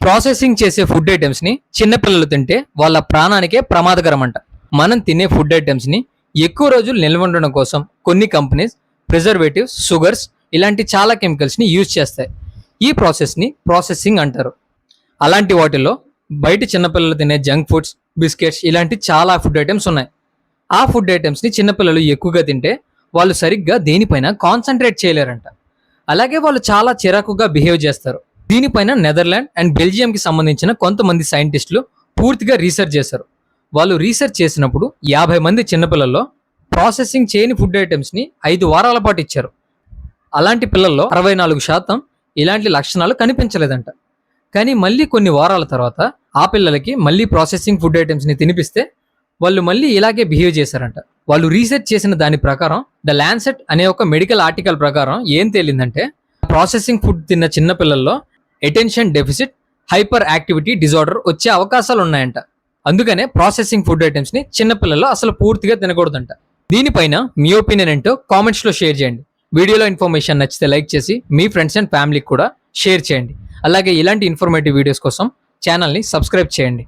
Processing చేసే food items ని చిన్నపిల్లలు తింటే వాళ్ళ ప్రాణానికే ప్రమాదకరం అంట. మనం తినే ఫుడ్ ఐటమ్స్ ని ఎక్కువ రోజులు నిల్వ ఉండడం కోసం కొన్ని కంపెనీస్ ప్రిజర్వేటివ్స్, షుగర్స్ ఇలాంటి చాలా కెమికల్స్ ని యూజ్ చేస్తాయి. ఈ ప్రాసెస్ ని ప్రాసెసింగ్ అంటారు. అలాంటి వాటిల్లో బయట చిన్నపిల్లలు తినే జంక్ ఫుడ్స్, బిస్కెట్స్ ఇలాంటి చాలా ఫుడ్ ఐటమ్స్ ఉన్నాయి. ఆ ఫుడ్ ఐటమ్స్ ని చిన్నపిల్లలు ఎక్కువగా తింటే వాళ్ళు సరిగ్గా దేనిపైన కాన్సన్ట్రేట్ చేయలేరంట. అలాగే వాళ్ళు చాలా చిరాకుగా బిహేవ్ చేస్తారు. దీనిపైన నెదర్లాండ్ అండ్ బెల్జియంకి సంబంధించిన కొంతమంది సైంటిస్టులు పూర్తిగా రీసెర్చ్ చేశారు. వాళ్ళు రీసెర్చ్ చేసినప్పుడు 50 మంది చిన్నపిల్లల్లో ప్రాసెసింగ్ చేయని ఫుడ్ ఐటమ్స్ని 5 వారాల పాటు ఇచ్చారు. అలాంటి పిల్లల్లో 64% ఇలాంటి లక్షణాలు కనిపించలేదంట. కానీ మళ్ళీ కొన్ని వారాల తర్వాత ఆ పిల్లలకి మళ్ళీ ప్రాసెసింగ్ ఫుడ్ ఐటమ్స్ని తినిపిస్తే వాళ్ళు మళ్ళీ ఇలాగే బిహేవ్ చేశారంట. వాళ్ళు రీసెర్చ్ చేసిన దాని ప్రకారం ద ల్యాన్సెట్ అనే ఒక మెడికల్ ఆర్టికల్ ప్రకారం ఏం తేలిందంటే ప్రాసెసింగ్ ఫుడ్ తిన్న చిన్న పిల్లల్లో attention deficit hyper activity disorder వచ్చే అవకాశాలు ఉన్నాయంట. అందుకనే ప్రాసెసింగ్ ఫుడ్ ఐటమ్స్ ని చిన్నపిల్లల్లో అసలు పూర్తిగా తినకూడదంట. దీనిపైన మీ ఒపీనియన్ ఏంటో కామెంట్స్ లో షేర్ చేయండి. వీడియోలో ఇన్ఫర్మేషన్ నచ్చితే లైక్ చేసి మీ ఫ్రెండ్స్ అండ్ ఫ్యామిలీకి కూడా షేర్ చేయండి. అలాగే ఇలాంటి ఇన్ఫర్మేటివ్ వీడియోస్ కోసం ఛానల్ని సబ్స్క్రైబ్ చేయండి.